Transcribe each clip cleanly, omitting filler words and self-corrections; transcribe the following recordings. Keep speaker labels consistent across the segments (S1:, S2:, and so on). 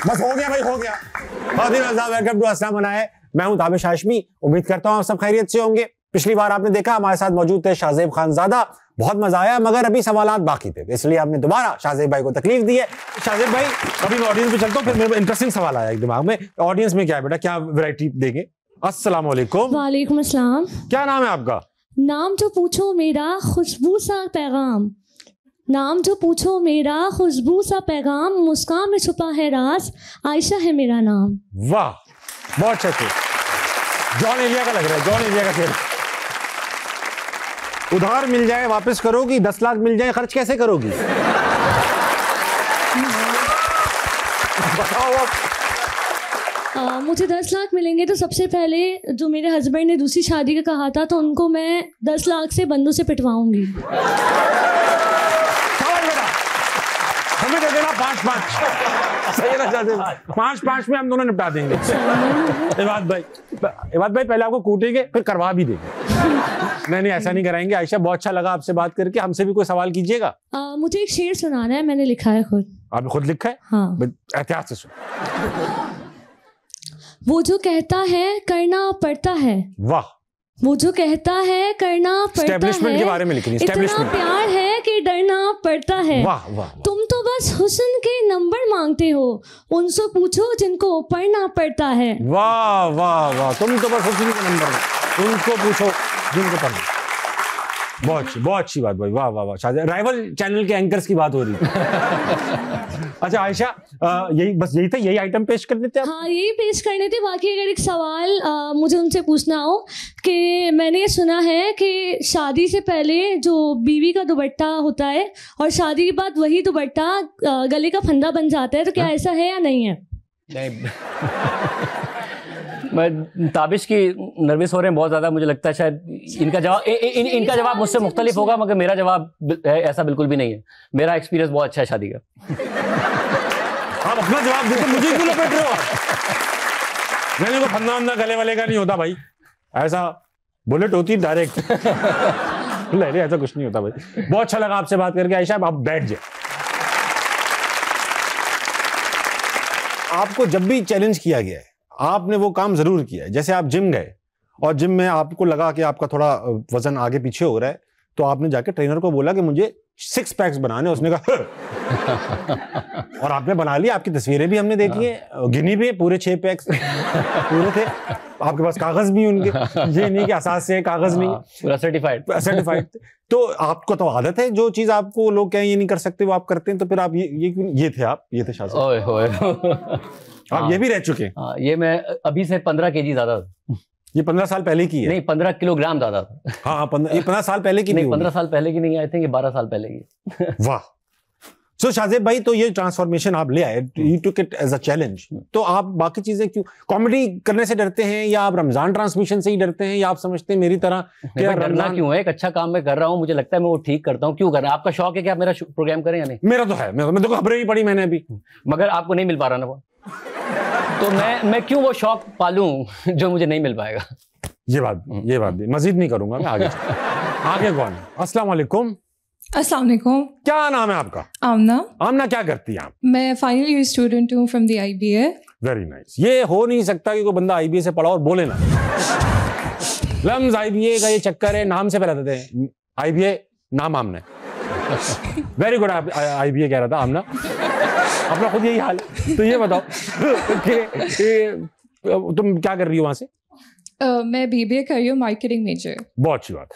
S1: बस हो गया भाई, हो गया। वेलकम टू अस्सलाम बनाए। मैं हूं ताबिश हाशमी। उम्मीद करता हूं आप सब खैरियत से होंगे। पिछली बार आपने देखा हमारे साथ मौजूद थे शाहजेब खानजादा, बहुत मजा आया, मगर अभी सवालात बाकी थे, इसलिए आपने दोबारा शाहजेब भाई को तकलीफ दी है। शाहजेब भाई, अभी मैं ऑडियंस में चलता हूं, फिर मेरे इंटरेस्टिंग सवाल आया एक दिमाग में। ऑडियंस में क्या है बेटा, क्या वैरायटी देंगे? अस्सलाम वालेकुम।
S2: वालेकुम अस्सलाम।
S1: क्या नाम है आपका?
S2: नाम जो पूछो मेरा खुशबू सा पैगाम, नाम जो पूछो मेरा खुशबू सा पैगाम, मुस्कान में छुपा है राज, आयशा है मेरा नाम।
S1: वाह, बहुत अच्छे। जॉन एलिया का लग रहा है, जॉन एलिया का खेल। उधार मिल जाए वापस करोगी, 10 लाख मिल जाए खर्च कैसे करोगी? बताओ आप।
S2: मुझे 10 लाख मिलेंगे तो सबसे पहले जो मेरे हस्बैंड ने दूसरी शादी का कहा था, तो उनको मैं 10 लाख से बंदों से पिटवाऊंगी।
S1: हमें दे देना 5-5। सही ना चाहते? 5-5 में हम दोनों निपटा देंगे। इबाद भाई पहले आपको कूटेंगे, फिर करवा भी देंगे। नहीं, ऐसा नहीं कराएंगे। आयशा, बहुत अच्छा लगा आपसे बात करके। हमसे भी कोई सवाल कीजिएगा।
S2: मुझे एक शेर सुनाना है, मैंने लिखा है खुद।
S1: आपने खुद लिखा है?
S2: हाँ।
S1: एहतियात से सुन।
S2: वो जो कहता है करना पड़ता है,
S1: वाह।
S2: वो जो कहता है करना पड़ता है,
S1: एस्टेब्लिशमेंट के बारे में लिखनी है।
S2: इतना प्यार है कि डरना पड़ता है।
S1: वाह वाह।
S2: तुम तो बस हुस्न के नंबर मांगते हो, उनसे पूछो जिनको पढ़ना पड़ता है।
S1: वाह वाह वाह, तुम तो बस हुस्न के नंबर, उनको पूछो जिनको पढ़ना। बहुत अच्छी बात भाई, वाह वाह वाह। शायद राइवल चैनल के एंकर्स की बात हो रही है। अच्छा आयशा, यही था, यही आइटम पेश करने थे आप?
S2: हाँ, यही पेश करने थे। बाकी अगर एक सवाल मुझे उनसे पूछना हो कि मैंने ये सुना है कि शादी से पहले जो बीवी का दुपट्टा होता है और शादी के बाद वही दुपट्टा गले का फंदा बन जाता है, तो क्या ऐसा है या नहीं है?
S3: नहीं। मैं ताबिश की नर्वस हो रहे हैं बहुत ज़्यादा। मुझे लगता है शायद इनका जवाब मुझसे मुख्तलिफ होगा, मगर मेरा जवाब ऐसा बिल्कुल भी नहीं है। मेरा एक्सपीरियंस बहुत अच्छा है शादी का।
S1: आप अपना जवाब देते, मुझे क्यों लपेट रहे हो? मैंने को फंदा वंदा गले वाले का नहीं होता भाई, ऐसा बुलेट होती डायरेक्ट। नहीं, ऐसा कुछ नहीं होता भाई। बहुत अच्छा लगा आपसे बात करके। आयशा, आप बैठ जाए। आपको जब भी चैलेंज किया गया है, आपने वो काम जरूर किया है। जैसे आप जिम गए और जिम में आपको लगा कि आपका थोड़ा वजन आगे पीछे हो रहा है, तो आपने जाके ट्रेनर को बोला कि मुझे 6 पैक्स बनाने। उसने कहा और आपने बना लिया। आपकी तस्वीरें भी हमने देखी है, गिनी भी, पूरे 6 पैक्स पूरे थे। आपके पास कागज भी उनके, ये नहीं कि एहसास से कागज नहीं,
S3: पूरा सर्टिफाइड।
S1: तो आपको तो आदत है, जो चीज आपको लोग कहें ये नहीं कर सकते वो आप करते हैं। तो फिर आप ये थे शायद। आप ये भी रह चुके हैं।
S3: ये मैं अभी से 15 kg ज्यादा।
S1: ये 15 साल पहले की है?
S3: नहीं, 15 किलोग्राम ज्यादा था।
S1: हाँ, ये 15 साल पहले की नहीं,
S3: 15 साल पहले की नहीं, आई थिंक ये 12 साल पहले की।
S1: वाह। सो शाहजेब भाई, तो ये ट्रांसफॉर्मेशन आप ले आए, you took it as a challenge. तो आप बाकी चीजें क्यों, कॉमेडी करने से डरते हैं, या आप रमजान ट्रांसमिशन से ही डरते हैं, या आप समझते हैं मेरी तरह कि
S3: डरना क्यों है? एक अच्छा काम मैं कर रहा हूँ, मुझे लगता है मैं वो ठीक करता हूँ। क्यों कर रहा है? आपका शौक है कि आप मेरा प्रोग्राम करें या नहीं?
S1: मेरा तो है, मैं तो खबरें ही पढ़ी मैंने अभी,
S3: मगर आपको नहीं मिल पा रहा ना वो। तो मैं क्यों वो शौक पालूं जो मुझे नहीं मिल पाएगा?
S1: ये बात भी मजीद नहीं करूंगा मैं आगे। आगे कौन? अस्सलाम वालेकुम।
S4: अस्सलाम वालेकुम।
S1: क्या नाम है आपका?
S4: आमना।
S1: आमना, क्या करती हैं आप?
S4: मैं फाइनल ईयर स्टूडेंट हूँ from the IBA।
S1: Very nice. ये हो नहीं सकता कि कोई बंदा IBA से पढ़ा और बोले ना। लम्स IBA का ये चक्कर है, नाम से पहले देते हैं IBA, नाम आमना। Very good. IBA कह रहा था आमना, अपना खुद यही हाल है। तो ये बताओ तुम क्या कर रही हो वहां से?
S4: मैं BBA कर रही हूँ, मार्केटिंग मेजर।
S1: बहुत अच्छी बात।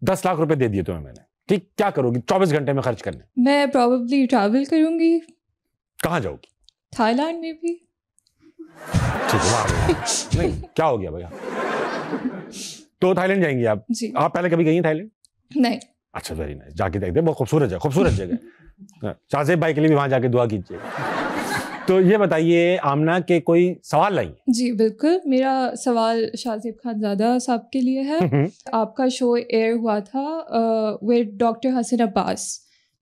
S1: 10 लाख रुपए दे दिए तुम्हें मैंने, ठीक? क्या करोगी 24 घंटे में खर्च करने?
S4: मैं प्रोबेबली ट्रैवल करूंगी।
S1: कहाँ जाओगी?
S4: थाईलैंड में भी।
S1: ठीक है। नहीं, क्या हो गया भैया? तो थाईलैंड जाएंगी आप?
S4: जी।
S1: आप पहले कभी गई हैं थाईलैंड?
S4: नहीं।
S1: अच्छा, वेरी नाइस। जाके देखते, बहुत खूबसूरत जगह। शाहजेब भाई के लिए भी वहां जाके दुआ कीजिए। तो ये बताइए आमना के कोई सवाल लाई?
S4: जी बिल्कुल, मेरा सवाल शाहजेब खानजादा साहब के लिए है। आपका शो एयर हुआ था विद डॉक्टर हसन अब्बास,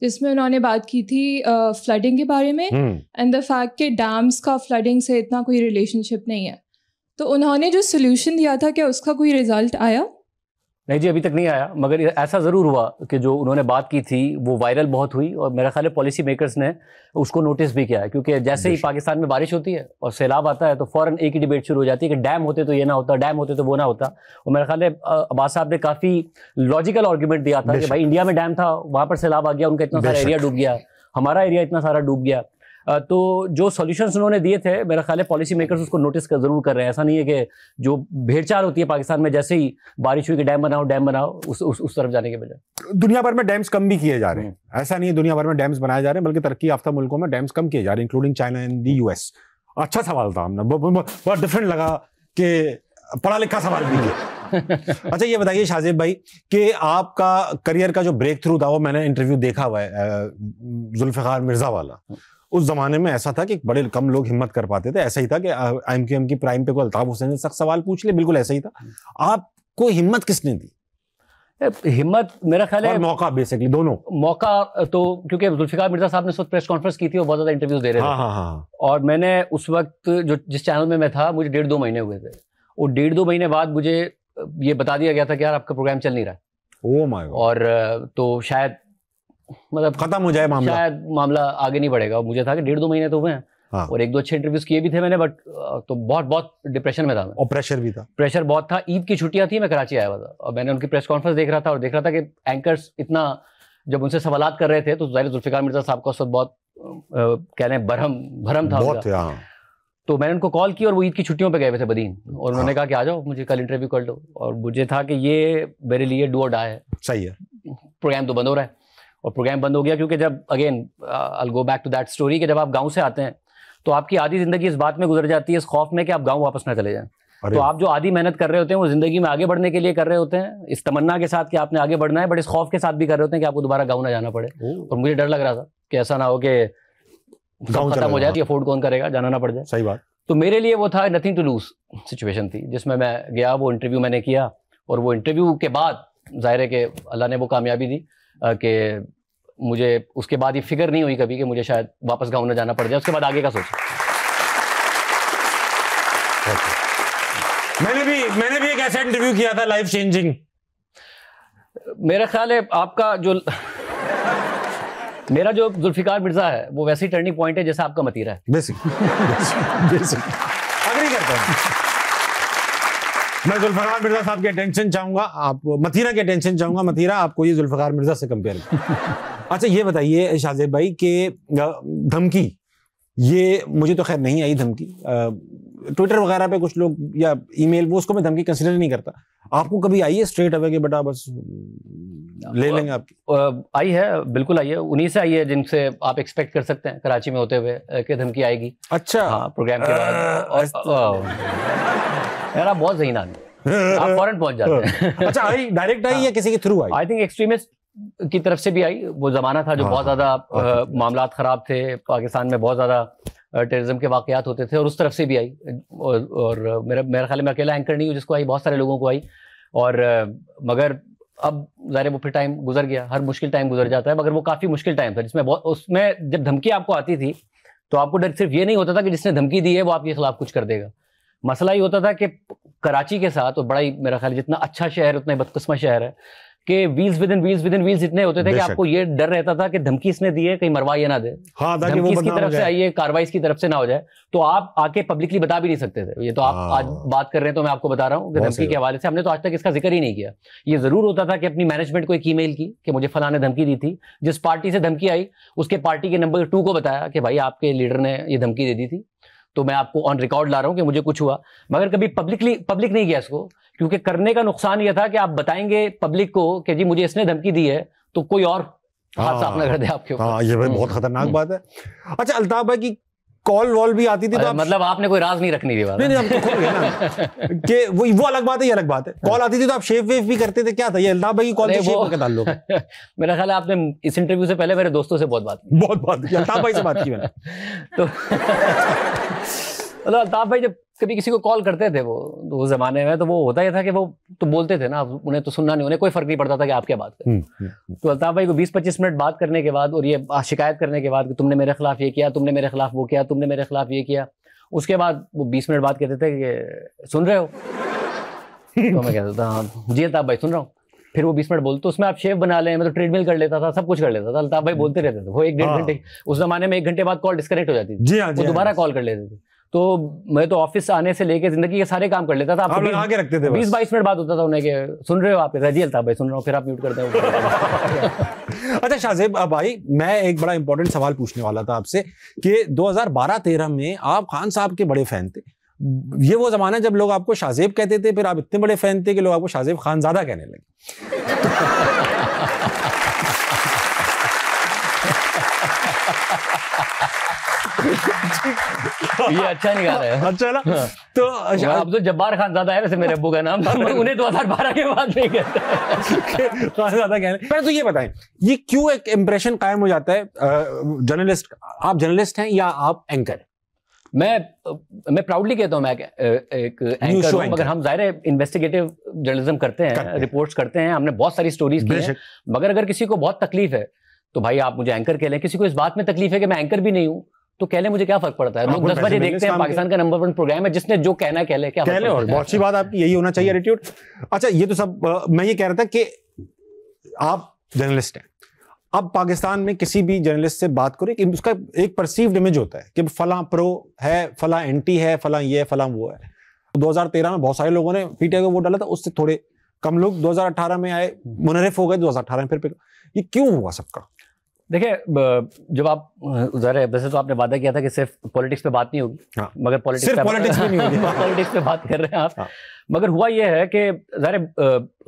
S4: जिसमें उन्होंने बात की थी फ्लडिंग के बारे में एंड द फैक्ट कि डैम्स का फ्लडिंग से इतना कोई रिलेशनशिप नहीं है। तो उन्होंने जो सोल्यूशन दिया था, क्या उसका कोई रिजल्ट आया?
S3: नहीं जी, अभी तक नहीं आया, मगर ऐसा ज़रूर हुआ कि जो उन्होंने बात की थी वो वायरल बहुत हुई और मेरा ख्याल है पॉलिसी मेकर्स ने उसको नोटिस भी किया है, क्योंकि जैसे ही पाकिस्तान में बारिश होती है और सैलाब आता है तो फ़ौरन एक ही डिबेट शुरू हो जाती है कि डैम होते तो ये ना होता, डैम होते तो वो ना होता। और मेरा ख्याल है अब्बास साहब ने काफ़ी लॉजिकल आर्गूमेंट दिया था कि भाई इंडिया में डैम था, वहाँ पर सैलाब आ गया, उनका इतना सारा एरिया डूब गया, हमारा एरिया इतना सारा डूब गया। तो जो सॉल्यूशंस उन्होंने दिए थे मेरा ख्याल है पॉलिसी मेकर्स उसको नोटिस जरूर कर रहे हैं। ऐसा नहीं है कि जो भेड़चाल होती है पाकिस्तान में जैसे ही बारिश हुई कि डैम बनाओ उस तरफ जाने के बजाय
S1: दुनिया भर में डैम्स कम भी किए जा रहे हैं। ऐसा नहीं है दुनिया भर में डैम्स बनाए जा रहे हैं, बल्कि तरक्की याफ्ता मुल्कों में डैम्स कम किए जा रहे हैं, including China and the US. अच्छा सवाल था, हमने बहुत डिफरेंट लगा कि पढ़ा लिखा सवाल भी किया। अच्छा ये बताइए शाहजेब भाई कि आपका करियर का जो ब्रेक थ्रू था, वो मैंने इंटरव्यू देखा हुआ है जुल्फिकार मिर्जा वाला। उस जमाने में ऐसा था कि बड़े कम लोग हिम्मत कर पाते थे। ऐसा ही था कि IMQM की प्राइम पे को अल्ताफ हुसैन से सख्त सवाल पूछ ले, बिल्कुल ऐसा ही था। आपको हिम्मत किसने दी?
S3: हिम्मत मेरा ख्याल है
S1: और मौका, बेसिकली दोनों
S3: मौका तो, क्योंकि जुल्फिकार मिर्जा साहब ने उस वक्त प्रेस कॉन्फ्रेंस की थी और बहुत ज्यादा इंटरव्यूज दे रहे थे।
S1: हाँ।
S3: और मैंने उस वक्त जो जिस चैनल में मैं था, मुझे 1.5-2 महीने हुए थे, और 1.5-2 महीने बाद मुझे ये बता दिया गया था कि यार आपका प्रोग्राम चल नहीं रहा है।
S1: Oh my God.
S3: और तो शायद मतलब
S1: खत्म हो जाए मामला,
S3: शायद मामला आगे नहीं बढ़ेगा। और मुझे था कि 1.5-2 महीने तो हुए हैं।
S1: हाँ।
S3: और 1-2 अच्छे इंटरव्यूज किए भी थे मैंने, बट तो बहुत डिप्रेशन में था मैं।
S1: और प्रेशर भी था,
S3: प्रेशर बहुत था। ईद की छुट्टियां थी, मैं कराची आया हुआ था और मैंने उनकी प्रेस कॉन्फ्रेंस देख रहा था और देख रहा था कि एंकर्स इतना जब उनसे सवालात कर रहे थे तो ज़ाहिर जुल्फिकार मिर्जा साहब का उस वक्त बहुत कह रहे हैं भरम था
S1: बहुत।
S3: तो मैंने उनको कॉल की और वो ईद की छुट्टियों पे गए हुए थे बदीन, और उन्होंने कहा कि आ जाओ, मुझे कल इंटरव्यू कर लो। और मुझे था कि ये मेरे लिए डू और डाई है।
S1: सही है।
S3: प्रोग्राम तो बंद हो रहा है, और प्रोग्राम बंद हो गया क्योंकि जब again I go back to that story कि जब आप गांव से आते हैं तो आपकी आधी जिंदगी इस बात में गुजर जाती है, इस खौफ में कि आप गांव वापस ना चले जाएं। तो आप जो आधी मेहनत कर रहे होते हैं वो जिंदगी में आगे बढ़ने के लिए कर रहे होते हैं, इस तमन्ना के साथ कि आपने आगे बढ़ना है, बट इस खौफ के साथ भी कर रहे होते हैं कि आपको दोबारा गाँव ना जाना पड़े। और मुझे डर लग रहा था कि ऐसा ना हो कि गाँव खत्म हो जाए तो अफोर्ड कौन करेगा, जाना ना पड़ जाए।
S1: सही बात।
S3: तो मेरे लिए वो था नथिंग टू लूज सिचुएशन थी, जिसमें मैं गया, वो इंटरव्यू मैंने किया, और वो इंटरव्यू के बाद जाहिर है कि अल्लाह ने वो कामयाबी दी कि मुझे उसके बाद ये फिक्र नहीं हुई कभी कि मुझे शायद वापस गाँव न जाना पड़ जाए। उसके बाद आगे का सोचा।
S1: मैंने भी एक ऐसा इंटरव्यू किया था, लाइफ चेंजिंग।
S3: मेरा ख्याल है आपका जो मेरा जो जुल्फिकार मिर्जा है वो वैसे ही टर्निंग पॉइंट है जैसा आपका मतीरा है।
S1: बेसिक अग्री करता हूं। मैं जुल्फिकार मिर्जा साहब के अटेंशन चाहूंगा, आप मतीरा के अटेंशन चाहूंगा। मतीरा आपको ये जुल्फिकार मिर्जा से कंपेयर अच्छा ये बताइए शाहजेब भाई कि धमकी, ये मुझे तो खैर नहीं आई धमकी, ट्विटर वगैरह पे कुछ लोग या ईमेल, वो उसको मैं धमकी कंसिडर नहीं करता। आपको कभी आई है स्ट्रेट अवे कि बेटा बस ले लेंगे आपकी?
S3: आई है, बिल्कुल आई है। उन्हीं से आई है जिनसे आप एक्सपेक्ट कर सकते हैं कराची में होते हुए कि धमकी आएगी।
S1: अच्छा।
S3: हाँ, प्रोग्राम के बाद। यार आप बहुत ज़हीन आदमी, आप फौरन पहुंच जाते हैं।
S1: अच्छा, आई डायरेक्ट आई या किसी के through I?
S3: I think extremist की तरफ से भी आई। वो जमाना था जो बहुत ज्यादा मामलात खराब थे पाकिस्तान में, बहुत ज्यादा टेररिज्म के वाकयात होते थे, और उस तरफ से भी आई। और मेरा ख्याल में अकेला एंकर नहीं हूँ जिसको आई, बहुत सारे लोगों को आई। और मगर अब ज़ाहिर वो फिर टाइम गुजर गया, हर मुश्किल टाइम गुजर जाता है, मगर वो काफ़ी मुश्किल टाइम था जिसमें बहुत, उसमें जब धमकी आपको आती थी तो आपको डर सिर्फ ये नहीं होता था कि जिसने धमकी दी है वो आपके खिलाफ कुछ कर देगा। मसला ये होता था कि कराची के साथ, और बड़ा ही मेरा ख्याल जितना अच्छा शहर है उतना ही बदकिस्मत शहर है, कि व्हील्स विद इन व्हील्स इतने होते थे कि आपको ये डर रहता था कि धमकी इसने दी है, कहीं मरवा ये ना दे।
S1: हाँ,
S3: धमकी इसकी तरफ से आई है, कार्रवाई इसकी तरफ से ना हो जाए, तो आप आके पब्लिकली बता भी नहीं सकते थे। ये तो आप आज बात कर रहे हैं तो मैं आपको बता रहा हूँ कि धमकी के हवाले से हमने तो आज तक इसका जिक्र ही नहीं किया। ये जरूर होता था कि अपनी मैनेजमेंट को एक ईमेल की कि मुझे फलां ने धमकी दी थी, जिस पार्टी से धमकी आई उसके पार्टी के नंबर 2 को बताया कि भाई आपके लीडर ने ये धमकी दे दी थी, तो मैं आपको ऑन रिकॉर्ड ला रहा हूं कि मुझे कुछ हुआ। मगर कभी पब्लिक नहीं किया इसको, क्योंकि करने का नुकसान यह था कि आप बताएंगे पब्लिक को कि जी मुझे इसने धमकी दी है, तो कोई और हाथ साफ ना कर दे आपके ऊपर।
S1: हाँ, ये भाई बहुत खतरनाक बात है। अच्छा, अल्ताफ भाई की कॉल वॉल भी आती थी तो
S3: मतलब आपने कोई राज नहीं रखनी थी बात?
S1: नहीं, हम तो खोल गए ना कि वो अलग बात है, ये अलग बात है। कॉल आती थी तो आप शेव वेव भी करते थे, क्या था ये अल्ताफ भाई की कॉल से शेव का ताल्लुक है?
S3: मेरा ख्याल है आपने इस इंटरव्यू से पहले मेरे दोस्तों से बहुत बात की,
S1: अल्ताफ भाई से बात की मैंने।
S3: तो अल्ताफ भाई जब कभी किसी को कॉल करते थे वो उस जमाने में, तो वो होता ही था कि वो तो बोलते थे ना, उन्हें तो सुनना नहीं, उन्हें कोई फर्क नहीं पड़ता था कि आप क्या बात करें। तो अल्ताफ भाई को 20-25 मिनट बात करने के बाद और ये शिकायत करने के बाद कि तुमने मेरे खिलाफ ये किया, तुमने मेरे खिलाफ वो किया, तुमने मेरे खिलाफ ये किया, उसके बाद वो 20 मिनट बाद कहते थे कि सुन रहे हो, तो मैं कहता था हाँ जी अल्ताफ भाई सुन रहा हूँ। फिर वो 20 मिनट बोलते तो उसमें आप शेव बना लें, मैं तो ट्रेडमिल कर लेता था, सब कुछ कर लेता था। अल्ताफ भाई बोलते रहते थे, वो 1-1.5 घंटे, उस जमाने में 1 घंटे बाद कॉल डिस्कनेक्ट हो जाती थी,
S1: जी हाँ,
S3: वो दोबारा कॉल कर लेते थे। तो मैं तो ऑफिस आने से लेके जिंदगी के सारे काम कर लेता था।
S1: आप लगा के रखते थे
S3: 20-22 मिनट बाद होता था उन्हें कि सुन रहे हो आप, जी अल्ताफ भाई सुन रहा हूँ, फिर आप म्यूट करते हो।
S1: अच्छा शाहजेब भाई, मैं एक बड़ा इंपॉर्टेंट सवाल पूछने वाला था आपसे कि 2012-13 में आप खान साहब के बड़े फैन थे। ये वो जमाना जब लोग आपको शाहजेब कहते थे, फिर आप इतने बड़े फैन थे कि लोग आपको शाहजेब खानजादा कहने लगे।
S3: ये अच्छा निकाला है।
S1: अच्छा ना? तो
S3: अब तो जब्बार खानजादा है वैसे मेरे अब्बू का नाम, उन्हें 2012 के बाद नहीं कहते
S1: खानजादा कहने। पहले तो ये बताएं, ये क्यों एक इंप्रेशन कायम हो जाता है जर्नलिस्ट, आप जर्नलिस्ट हैं या आप एंकर?
S3: मैं प्राउडली कहता हूँ मैं एक एंकर हूँ, मगर हम जाहिर है इन्वेस्टिगेटिव जर्नलिज्म करते हैं, रिपोर्ट्स करते हैं, हमने बहुत सारी स्टोरीज की हैं। मगर अगर किसी को बहुत तकलीफ है तो भाई आप मुझे एंकर कह लें, किसी को इस बात में तकलीफ है कि मैं एंकर भी नहीं हूँ तो कह ले, मुझे क्या फर्क पड़ता है। लोग 10 बजे देखते हैं, पाकिस्तान का नंबर 1 प्रोग्राम है, जिसने जो कहना है कह ले, क्या
S1: कह ले, और बहुत अच्छी बात आपकी यही होना चाहिए एटीट्यूड। अच्छा ये तो सब मैं ये कह रहा था कि आप जर्नलिस्ट हैं, अब पाकिस्तान में किसी भी जर्नलिस्ट से बात करें कि उसका एक परसीव्ड इमेज होता है कि फला प्रो है, फला एंटी है, फला ये है, फला वो है। 2013 में बहुत सारे लोगों ने पीटीआई को वोट डाला था, उससे थोड़े कम लोग 2018 में आए, मुनरिफ हो गए 2018 में फिर ये क्यों हुआ सबका?
S3: देखिए जब आप ज़रा वैसे तो आपने वादा किया था कि सिर्फ पॉलिटिक्स पे बात नहीं होगी,
S1: हाँ।
S3: मगर पॉलिटिक्स
S1: पे नहीं होगी।
S3: पॉलिटिक्स पे बात कर रहे हैं आप। हाँ। मगर हुआ ये है कि ज़रा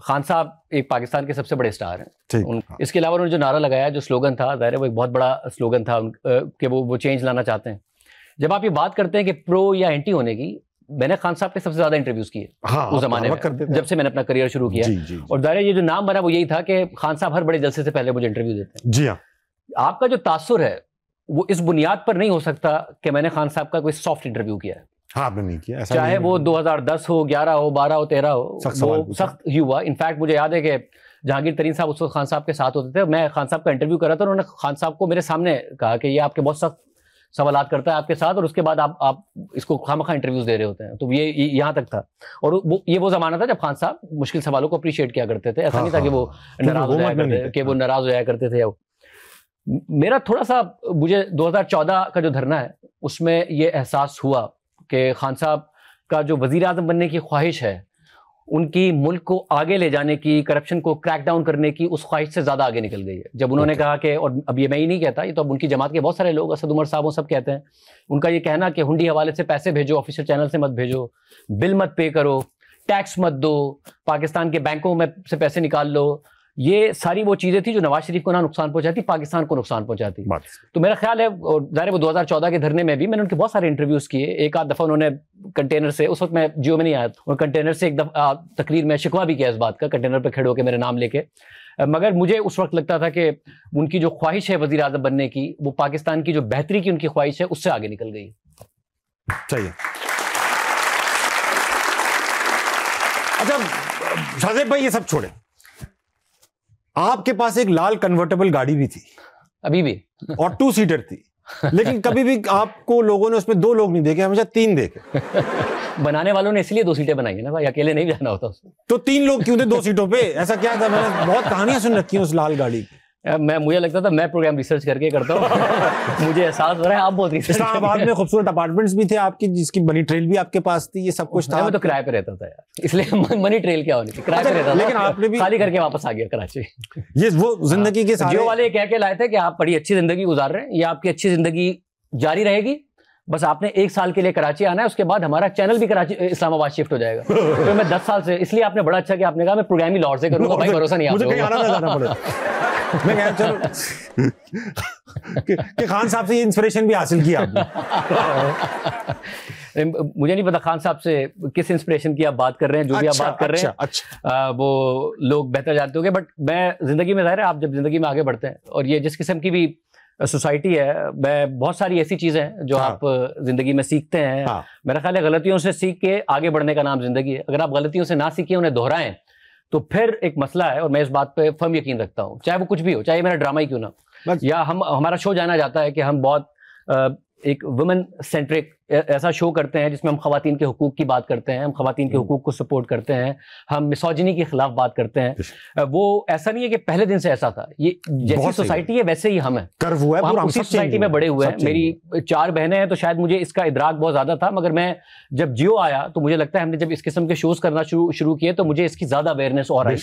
S3: खान साहब एक पाकिस्तान के सबसे बड़े स्टार हैं। हाँ। इसके अलावा उन्होंने जो नारा लगाया, जो स्लोगन था, ज़ाहिर वो एक बहुत बड़ा स्लोगन था कि वो चेंज लाना चाहते हैं। जब आप ये बात करते हैं कि प्रो या एंटी होने की, मैंने खान साहब के सबसे ज्यादा इंटरव्यूज किए उस जमाने में, जब से मैंने अपना करियर शुरू किया। और ज़ाहिर ये जो नाम बना वो यही था कि खान साहब हर बड़े जलसे से पहले मुझे इंटरव्यू देते हैं।
S1: जी हाँ।
S3: आपका जो तासुर है वो इस बुनियाद पर नहीं हो सकता कि मैंने खान साहब का कोई सॉफ्ट इंटरव्यू किया है।
S1: हाँ, आपने नहीं किया, ऐसा
S3: चाहे वो 2010 हो, 11 हो, 12 हो, 13 हो, वो सख्त ही हुआ। इनफैक्ट मुझे याद है कि जहांगीर तरीन साहब उस वक्त खान साहब के साथ होते थे, मैं खान साहब का इंटरव्यू कर रहा था, उन्होंने खान साहब को मेरे सामने कहा कि ये आपके बहुत सख्त सवालात करता है आपके साथ, और उसके बाद आप इसको खामखा इंटरव्यूज दे रहे होते हैं। तो ये यहाँ तक था। और वो जमाना था जब खान साहब मुश्किल सवालों को अप्रिशिएट किया करते थे। ऐसा नहीं था कि वो नाराज हो जाया करते, कि वो नाराज हो जाया करते थे। मेरा थोड़ा सा, मुझे 2014 का जो धरना है उसमें ये एहसास हुआ कि खान साहब का जो वजीर आज़म बनने की ख्वाहिश है, उनकी मुल्क को आगे ले जाने की, करप्शन को क्रैक डाउन करने की उस ख्वाहिश से ज़्यादा आगे निकल गई है। जब उन्होंने कहा कि, और अब ये मैं ही नहीं कहता, ये तो अब उनकी जमात के बहुत सारे लोग, असद उमर साहब वो सब कहते हैं, उनका ये कहना कि हुंडी हवाले से पैसे भेजो, ऑफिशियल चैनल से मत भेजो, बिल मत पे करो, टैक्स मत दो, पाकिस्तान के बैंकों में से पैसे निकाल लो, ये सारी वो चीज़ें थी जो नवाज शरीफ को ना नुकसान पहुंचाती, पाकिस्तान को नुकसान पहुंचाती। तो मेरा ख्याल है, और ज़ाहिर वो 2014 के धरने में भी मैंने उनके बहुत सारे इंटरव्यूज़ किए। एक आध दफ़ा उन्होंने कंटेनर से, उस वक्त मैं जियो में नहीं आया था, और कंटेनर से एक दफ़ा तकरीर में शिकवा भी किया इस बात का, कंटेनर पर खड़े होकर मेरे नाम लेके। मगर मुझे उस वक्त लगता था कि उनकी जो ख्वाहिश है वज़ीर आज़म बनने की, वो पाकिस्तान की जो बेहतरी की उनकी ख्वाहिश है, उससे आगे निकल गई।
S1: चाहिए। अच्छा शाहजेब भाई, ये सब छोड़े, आपके पास एक लाल कन्वर्टेबल गाड़ी भी थी,
S3: अभी भी,
S1: और 2 सीटर थी, लेकिन कभी भी आपको लोगों ने उसमें 2 लोग नहीं देखे, हमेशा 3 देखे।
S3: बनाने वालों ने इसलिए 2 सीटें बनाई है ना भाई, अकेले नहीं जाना होता उसमें।
S1: तो 3 लोग क्यों थे 2 सीटों पे? ऐसा क्या था? मैंने बहुत कहानियां सुन रखी हैं उस लाल गाड़ी की।
S3: मुझे लगता था मैं प्रोग्राम रिसर्च करके करता हूँ। मुझे एहसास हो रहा है आप बहुत रिसर्च।
S1: इस्लामाबाद में खूबसूरत अपार्टमेंट्स भी थे आपकी, जिसकी मनी ट्रेल भी आपके पास थी, ये सब कुछ था।
S3: मैं तो किराए पे रहता था यार, इसलिए मनी ट्रेल क्या होनी थी, किराए पे रहता था।
S1: लेकिन आपने भी
S3: खाली करके वापस आ गया कराची।
S1: ये वो जिंदगी के सारे
S3: जो वाले कह के लाए थे कि आप बड़ी अच्छी जिंदगी गुजार रहे हैं, ये आपकी अच्छी जिंदगी जारी रहेगी, बस आपने 1 साल के लिए कराची आना है, उसके बाद हमारा चैनल भी कराची इस्लामाबाद शिफ्ट हो जाएगा। तो मैं 10 साल से, इसलिए आपने बड़ा अच्छा कि आपने कहा मैं प्रोग्राम ही लाहौर से करूंगा, भाई भरोसा नहीं
S1: मुझे कहीं आना जाना पड़े। मैं कह चलो कि खान साहब से ये इंस्पिरेशन भी हासिल किया आपने।
S3: मुझे नहीं पता खान साहब से किस इंस्पिरेशन की आप बात कर रहे हैं, जो भी आप बात कर रहे हैं वो लोग बेहतर जानते होंगे। बट मैं जिंदगी में, जाहिर है आप जब जिंदगी में आगे बढ़ते हैं, और ये जिस किस्म की भी सोसाइटी है, मैं बहुत सारी ऐसी चीजें हैं जो आप जिंदगी में सीखते हैं। मेरा ख्याल है गलतियों से सीख के आगे बढ़ने का नाम जिंदगी है। अगर आप गलतियों से ना सीखें, उन्हें दोहराएं, तो फिर एक मसला है। और मैं इस बात पे फर्म यकीन रखता हूँ, चाहे वो कुछ भी हो, चाहे मेरा ड्रामा ही क्यों ना, या हमारा शो जाना जाता है कि हम बहुत एक वुमेन सेंट्रिक ऐसा शो करते हैं जिसमें हम खवातीन के हुकूक की बात करते हैं, हम खवातीन के हुकूक को सपोर्ट करते हैं, हम मिसोजिनी के खिलाफ बात करते हैं, वो ऐसा नहीं है कि पहले दिन से ऐसा था। ये जैसी सोसाइटी है वैसे ही हम है,
S1: कर्व हुआ है पूरा,
S3: हम उसी सोसाइटी में बड़े हुए हैं। मेरी 4 बहनें हैं तो शायद मुझे इसका इदराक बहुत ज्यादा था, मगर मैं जब जियो आया तो मुझे लगता है हमने जब इस किस्म के शोज करना शुरू किए तो मुझे इसकी ज्यादा अवेयरनेस और आई,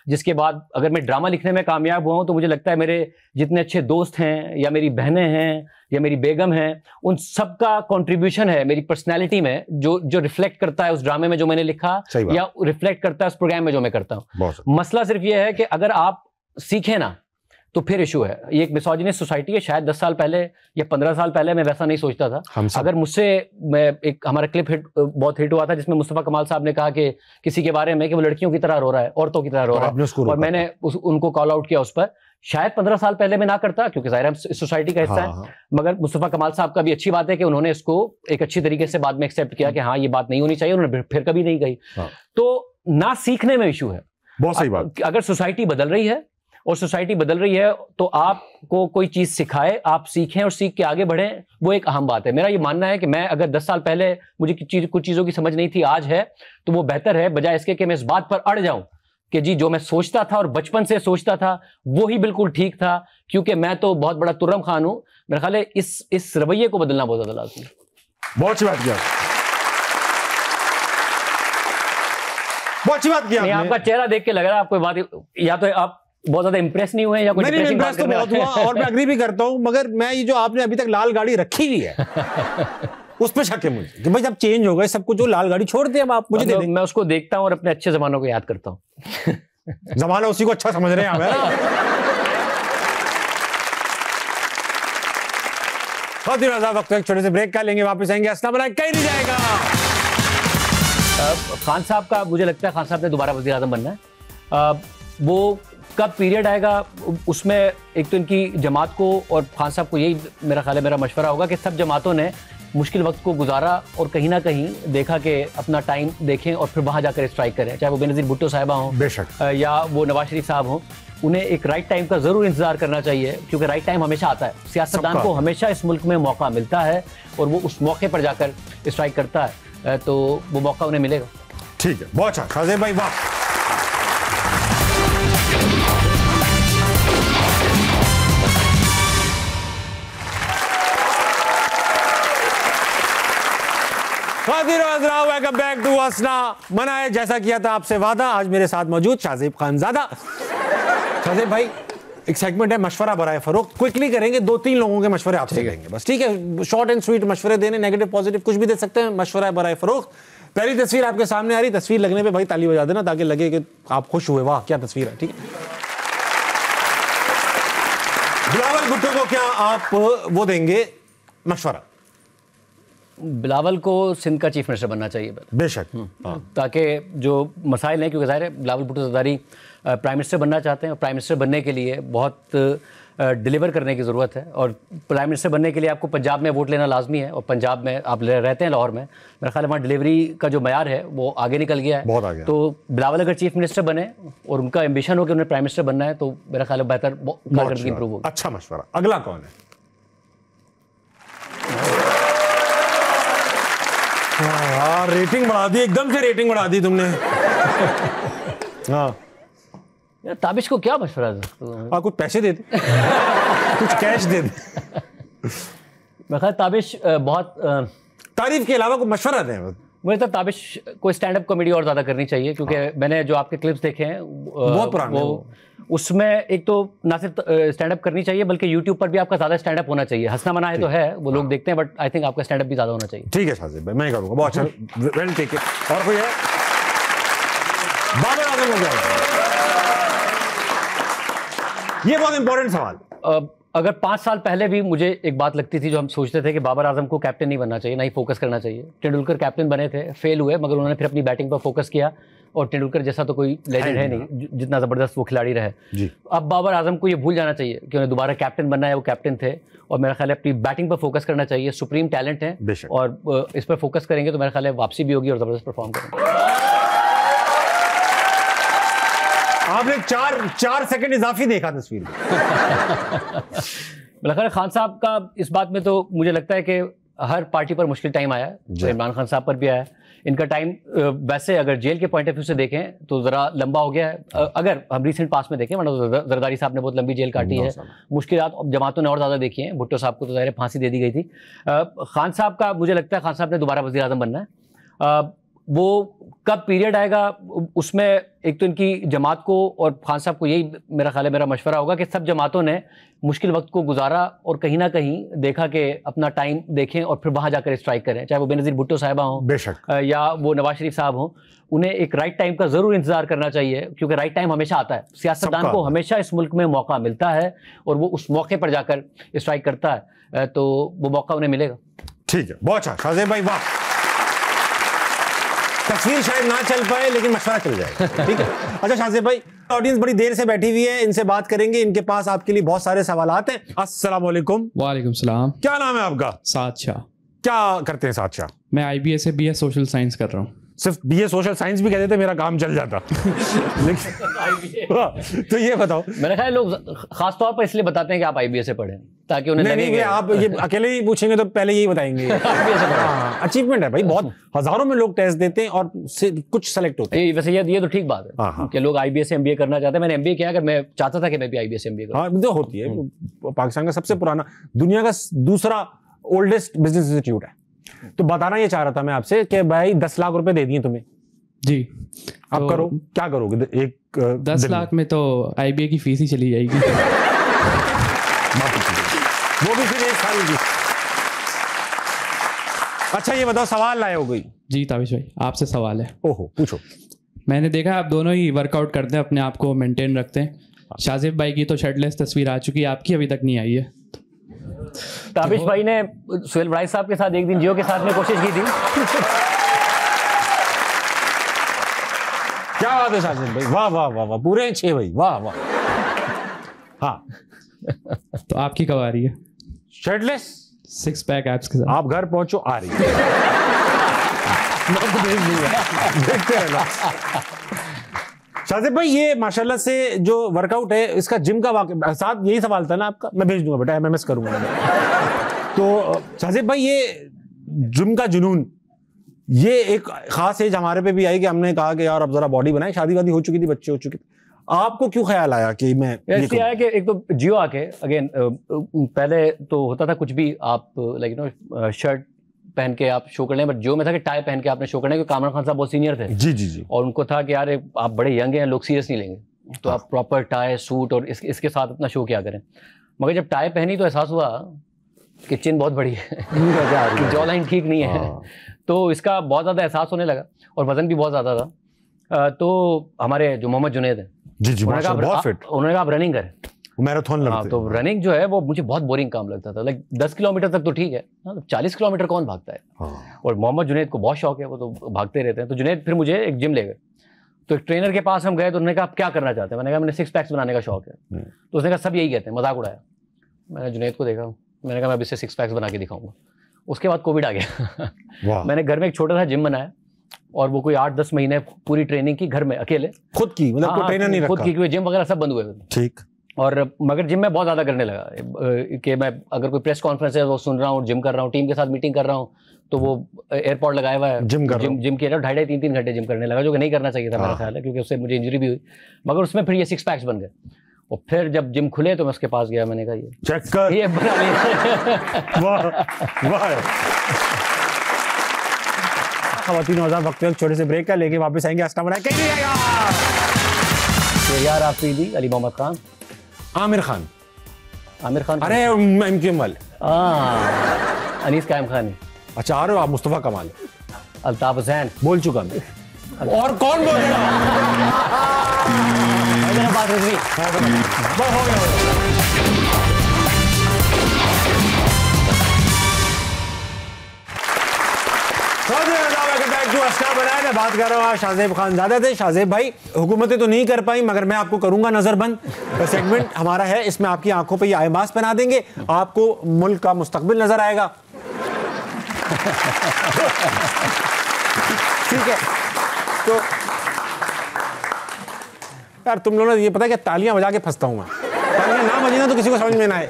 S3: जिसके बाद अगर मैं ड्रामा लिखने में कामयाब हुआ हूं तो मुझे लगता है मेरे जितने अच्छे दोस्त हैं या मेरी बहनें हैं या मेरी बेगम है, उन सब का कंट्रीब्यूशन है मेरी पर्सनैलिटी में, जो रिफ्लेक्ट करता है उस ड्रामे में जो मैंने लिखा या रिफ्लेक्ट करता है उस प्रोग्राम में जो मैं करता हूँ। मसला सिर्फ ये है कि अगर आप सीखें ना तो फिर इशू है। ये एक मिसोजिनिस्ट सोसाइटी है। शायद 10 साल पहले या 15 साल पहले मैं वैसा नहीं सोचता था। अगर मुझसे हमारा क्लिप बहुत हिट हुआ था जिसमें मुस्तफा कमाल साहब ने कहा कि किसी के बारे में कि वो लड़कियों की तरह रो रहा है, औरतों की तरह रो रहा है, और मैंने उनको कॉल आउट किया उस पर। शायद 15 साल पहले मैं ना करता क्योंकि जाहिर है इस सोसाइटी का हिस्सा है, मगर मुस्तफा कमाल साहब का भी अच्छी बात है कि उन्होंने इसको एक अच्छी तरीके से बाद में एक्सेप्ट किया कि हाँ ये बात नहीं होनी चाहिए, उन्होंने फिर कभी नहीं कही। तो ना सीखने में इशू है।
S1: बहुत सही बात।
S3: अगर सोसाइटी बदल रही है और सोसाइटी बदल रही है तो आपको कोई चीज सिखाए, आप सीखें और सीख के आगे बढ़ें, वो एक अहम बात है। मेरा ये मानना है कि मैं अगर 10 साल पहले मुझे कुछ चीजों की समझ नहीं थी, आज है तो वो बेहतर है, बजाय इसके कि मैं इस बात पर अड़ जाऊं कि जी जो मैं सोचता था और बचपन से सोचता था वो ही बिल्कुल ठीक था, क्योंकि मैं तो बहुत बड़ा तुर्रम खान हूं। मेरा ख्याल है इस रवैये को बदलना बहुत ज्यादा लाज़मी है।
S1: बहुत अच्छी बात किया, बहुत अच्छी बात किया।
S3: आपका चेहरा देख के लग रहा है आपको बात, या तो आप बहुत ज्यादा इंप्रेस नहीं हुए या कोई
S1: नहीं, इंप्रेस तो बहुत हुआ और मैं एग्री भी करता हूं, मगर मैं ये जो आपने अभी तक लाल गाड़ी रखी हुई है उस पे शक है मुझे कि भाई जब चेंज हो गए सब कुछ, जो लाल गाड़ी छोड़ दे अब आप मुझे दे दें।
S3: मैं उसको देखता हूं और अपने अच्छे जमानों को याद करता हूं।
S1: जमाना उसी को अच्छा समझ रहे हैं हमें। वक्त एक छोटे से ब्रेक का लेंगे, वापस आएंगे। अस्सलाम वालेकुम, कहीं नहीं जाएगा।
S3: खान साहब का मुझे लगता है खान साहब ने दोबारा वज़ीर आज़म बनना है। वो कब पीरियड आएगा उसमें एक तो इनकी जमात को और खान साहब को यही मेरा ख्याल है, मेरा मशवरा होगा कि सब जमातों ने मुश्किल वक्त को गुजारा और कहीं ना कहीं देखा कि अपना टाइम देखें और फिर वहाँ जाकर स्ट्राइक करें, चाहे वो बेनज़ीर भुट्टो साहिबा हों
S1: बेशक
S3: या वो नवाज शरीफ साहब हों। उन्हें एक राइट टाइम का ज़रूर इंतज़ार करना चाहिए, क्योंकि राइट टाइम हमेशा आता है। सियासतदान को हमेशा इस मुल्क में मौका मिलता है और वो उस मौके पर जाकर स्ट्राइक करता है, तो वो मौका उन्हें मिलेगा।
S1: ठीक है, बहुत अच्छा शाहज़ेब भाई, वाह। वेलकम बैक टू हंसना मनाए। जैसा किया था आपसे वादा, आज मेरे साथ मौजूद शाहज़ेब खानज़ादा। शाहज़ेब भाई, एक सेगमेंट है मशवरा बराए फरोख्त, क्विकली करेंगे, 2-3 लोगों के मशवरे आपसे लेंगे बस, ठीक है? शॉर्ट एंड स्वीट मशवरे देने, नेगेटिव पॉजिटिव कुछ भी दे सकते हैं। मशवरा बराए फरोख्त। पहली तस्वीर आपके सामने आ रही, तस्वीर लगने पे भाई ताली बजा देना ताकि लगे कि आप खुश हुए, वाह क्या तस्वीर है, ठीक है? बिलावल भुट्टो को क्या आप वो देंगे मशवरा?
S3: बिलावल को सिंध का चीफ मिनिस्टर बनना चाहिए
S1: बेशक,
S3: ताकि जो मसाइल हैं, क्योंकि ज़ाहिर है बिलावल भुट्टो ज़रदारी प्राइम मिनिस्टर बनना चाहते हैं और प्राइम मिनिस्टर बनने के लिए बहुत डिलीवर करने की ज़रूरत है, और प्राइम मिनिस्टर बनने के लिए आपको पंजाब में वोट लेना लाजमी है, और पंजाब में आप रहते हैं लाहौर में, मेरा ख्याल है वहाँ डिलीवरी का जो मयार है वो आगे निकल गया है,
S1: बहुत आगे।
S3: तो बिलावल अगर चीफ मिनिस्टर बने और उनका एम्बिशन हो कि उन्हें प्राइम मिनिस्टर बनना है तो मेरा ख्याल है बेहतर कारकर्दगी इंप्रूव होगी।
S1: अच्छा मशवरा। अगला कौन है? यार रेटिंग बढ़ा दी, एकदम से रेटिंग बढ़ा दी तुमने। हाँ
S3: यार, ताबिश को क्या मशवरा दे?
S1: कुछ पैसे दे दे, कुछ कैश दे दे।
S3: मैं ख्याल ताबिश बहुत
S1: तारीफ के अलावा कोई मशवरा दें।
S3: मुझे तो ताबिश को स्टैंड अप कॉमेडी और ज़्यादा करनी चाहिए, क्योंकि मैंने जो आपके क्लिप्स देखे हैं
S1: बहुत पुराने,
S3: उसमें एक तो ना सिर्फ स्टैंड अप करनी चाहिए बल्कि यूट्यूब पर भी आपका ज़्यादा स्टैंड अप होना चाहिए। हंसना मना है तो है, वो लोग देखते हैं, बट आई थिंक आपका स्टैंड अप भी ज़्यादा होना चाहिए।
S1: ठीक है शाहज़ेब भाई, मैं करूँगा, बहुत अच्छा, वेल टेक इट। और कोई है? बाबर आजम हो गया, ये बहुत इंपॉर्टेंट सवाल।
S3: अगर 5 साल पहले भी मुझे एक बात लगती थी, जो हम सोचते थे कि बाबर आजम को कैप्टन नहीं बनना चाहिए, ना ही फोकस करना चाहिए। तेंदुलकर कैप्टन बने थे, फेल हुए, मगर उन्होंने फिर अपनी बैटिंग पर फोकस किया, और तेंदुलकर जैसा तो कोई लेजेंड है नहीं जितना ज़बरदस्त वो खिलाड़ी रहे जी। अब बाबर आजम को ये भूल जाना चाहिए कि उन्हें दोबारा कैप्टन बनना है, वो कैप्टन थे, और मेरा ख्याल है अपनी बैटिंग पर फोकस करना चाहिए। सुप्रीम टैलेंट है और इस पर फोकस करेंगे तो मेरा ख्याल है वापसी भी होगी और ज़बरदस्त परफॉर्म करेंगे।
S1: आपने 4 सेकंड इजाफी देखा तस्वीर में।
S3: मेरा ख्याल खान साहब का इस बात में तो मुझे लगता है कि हर पार्टी पर मुश्किल टाइम आया है, तो इमरान खान साहब पर भी आया है। इनका टाइम वैसे अगर जेल के पॉइंट ऑफ व्यू से देखें तो ज़रा लंबा हो गया है। अगर हम रिसेंट पास में देखें, मतलब जरदारी साहब ने बहुत लंबी जेल काटी है, मुश्किलात जमातों ने और ज़्यादा देखी हैं। भुट्टो साहब को तो ज़ाहिर फांसी दे दी गई थी। खान साहब का मुझे लगता है खान साहब ने दोबारा वज़ीर आज़म बनना है। वो कब पीरियड आएगा उसमें एक तो इनकी जमात को और खान साहब को, यही मेरा ख्याल है, मेरा मशवरा होगा कि सब जमातों ने मुश्किल वक्त को गुजारा और कहीं ना कहीं देखा कि अपना टाइम देखें और फिर वहाँ जाकर स्ट्राइक करें, चाहे वो बेनज़ीर भुट्टो साहिबा हों
S1: बेशक
S3: या वो नवाज शरीफ साहब हों। उन्हें एक राइट टाइम का ज़रूर इंतज़ार करना चाहिए, क्योंकि राइट टाइम हमेशा आता है। सियासतदान को हमेशा इस मुल्क में मौका मिलता है और वो उस मौके पर जाकर स्ट्राइक करता है, तो वो मौका उन्हें मिलेगा।
S1: ठीक है, बहुत अच्छा शाहज़ेब भाई, वाह। तस्वीर शायद ना चल पाए लेकिन मशवरा चल जाएगा, ठीक है। अच्छा शाहज़ेब भाई, ऑडियंस बड़ी देर से बैठी हुई है, इनसे बात करेंगे, इनके पास आपके लिए बहुत सारे सवालात हैं। अस्सलाम वालेकुम।
S5: वालेकुम सलाम।
S1: क्या नाम है आपका?
S5: साद शाह।
S1: क्या करते हैं साद शाह?
S5: मैं IBA से BA सोशल साइंस कर रहा हूँ।
S1: सिर्फ BA सोशल साइंस भी कह देते मेरा काम चल जाता। तो ये बताओ,
S3: मेरे ख्याल लोग खास तौर पर इसलिए बताते हैं कि आप IBA से पढ़ें, ताकि उन्हें
S1: नहीं, नहीं, आप ये अकेले ही पूछेंगे तो पहले यही बताएंगे। अचीवमेंट है भाई, बहुत हजारों में लोग टेस्ट देते हैं और कुछ सेलेक्ट होते हैं।
S3: वैसे ये तो ठीक बात है कि लोग IBA से MBA करना चाहते हैं। मैंने MBA किया, अगर मैं चाहता था कि मैं भी IBA से MBA करूं।
S1: हाँ, तो होती है। पाकिस्तान का सबसे पुराना, दुनिया का दूसरा ओल्डेस्ट बिजनेस इंस्टीट्यूट है। तो बताना ये चाह रहा था मैं आपसे कि भाई 10 लाख रुपए दे दिए तुम्हें
S5: जी,
S1: आप
S5: तो
S1: करो, क्या करोगे?
S5: 10 लाख में तो IBA की फीस ही चली जाएगी।
S1: वो भी फिर 1 साल की। अच्छा ये बताओ, सवाल लाए हो कोई?
S5: जी ताबिश भाई, आपसे सवाल है।
S1: ओहो, पूछो।
S5: मैंने देखा आप दोनों ही वर्कआउट करते हैं, अपने आप को मेंटेन रखते हैं। शाहज़ेब भाई की तो शर्टलेस तस्वीर आ चुकी है, आपकी अभी तक नहीं आई है।
S3: ताबिश भाई ने सुहेल बड़ाई साहब के साथ एक दिन जियो के साथ में कोशिश की थी।
S1: क्या बात है शाहज़ेब भाई, वाह वाह वाह वाह, पूरे 6 भाई, वाह वाह। हाँ
S5: तो आपकी कब आ रही है?
S1: शर्टलेस
S5: 6 पैक एब्स के साथ।
S1: आप घर पहुंचो, आ रही है। देखते रहना। शाहज़ेब भाई, ये माशाल्लाह से जो वर्कआउट है, इसका जिम का साथ यही सवाल था ना आपका? मैं भेज दूंगा बेटा, MMS करूंगा मैं। तो शाहज़ेब भाई, ये जिम का जुनून, ये एक खास एज हमारे पे भी आई कि हमने कहा कि यार अब जरा बॉडी बनाए। शादी वादी हो चुकी थी, बच्चे हो चुके थे। आपको क्यों ख्याल आया कि मैं
S3: ऐसे आया कि एक तो जियो आके अगेन, पहले तो होता था कुछ भी आप लाइक नो शर्ट पहन के आप शो कर लें, बट जियो में था कि टाई पहन के आपने शो करना है, क्योंकि कामरान खान साहब बहुत सीनियर थे।
S1: जी जी जी।
S3: और उनको था कि यार आप बड़े यंग हैं, लोग सीरियस नहीं लेंगे, तो आप प्रॉपर टाई सूट और इसके साथ अपना शो किया करें। मगर जब टाई पहनी तो एहसास हुआ कि चिन बहुत बड़ी है, जॉ लाइन ठीक नहीं है, तो इसका बहुत ज़्यादा एहसास होने लगा और वजन भी बहुत ज़्यादा था। तो हमारे जो मोहम्मद जुनैद हैं,
S1: जी जी,
S3: उन्होंने कहा आप रनिंग करें,
S1: मैराथन लड़ते।
S3: हाँ, तो रनिंग जो है वो मुझे बहुत बोरिंग काम लगता था। लाइक 10 किलोमीटर तक तो ठीक है, 40 किलोमीटर कौन भागता है?
S1: हाँ।
S3: और मोहम्मद जुनैद को बहुत शौक है, वो तो भागते रहते हैं। तो जुनैद फिर मुझे एक जिम ले गए, तो एक ट्रेनर के पास हम गए, तो उन्होंने कहा आप क्या करना चाहते हैं? मैंने कहा मैंने 6 पैक्स बनाने का शौक है। तो उसने कहा सब यही कहते हैं, मजाक उड़ाया। मैंने जुनैद को देखा, मैंने कहा मैं अब इससे 6 पैक्स बना के दिखाऊंगा। उसके बाद कोविड आ गया। मैंने घर में एक छोटा सा जिम बनाया और वो कोई 8-10 महीने पूरी ट्रेनिंग की घर में अकेले,
S1: खुद की, मतलब कोई ट्रेनर नहीं रखा?
S3: खुद की, क्योंकि जिम वगैरह सब बंद हुए थे।
S1: ठीक।
S3: और मगर जिम में बहुत ज़्यादा करने लगा कि मैं अगर कोई प्रेस कॉन्फ्रेंस है वो सुन रहा हूँ, जिम कर रहा हूँ, टीम के साथ मीटिंग कर रहा हूँ, तो वो एयरपोर्ट लगाया हुआ है, जिम किया, 2.5-3 घंटे जिम करने लगा, जो कि नहीं करना चाहिए था मेरा ख्याल है, क्योंकि उससे मुझे इंजरी भी हुई। मगर उसमें फिर ये 6 पैक्स बन गए। और फिर जब जिम खुले तो मैं उसके पास गया, मैंने कहा ये
S1: चेक कर,
S3: ये बना लिया।
S1: वाह। ख़वातीन औज़ार, वक्त में छोटे से ब्रेक का लेके वापस आएंगे। अस्सलाम वालेकुम।
S3: यार आफरीदी, अली मोहम्मद खान,
S1: आमिर खान, अरे MQM वाले,
S3: अनीस कायम खानी।
S1: अच्छा, आ रहे हो आप? मुस्तफ़ा कमाल,
S3: अल्ताफ हुसैन,
S1: बोल चुका मैं। और कौन बोलेगा?
S3: बात रजवी,
S1: हो गया। मैं बात कर रहा हूँ शाहज़ेब खानज़ादा से। शाहज़ेब भाई, हुकूमतें तो नहीं कर पाई, मगर मैं आपको करूंगा नजरबंद। सेगमेंट हमारा है, इसमें आपकी आंखों पे ये आई मास्क पहना देंगे, आपको मुल्क का मुस्तकबिल नजर आएगा। ठीक है? तो यार तुम लोगों ने ये पता है कि तालियां बजा के फंसता हूं मैं, तालियां ना बजी ना तो किसी को समझ में ना आए।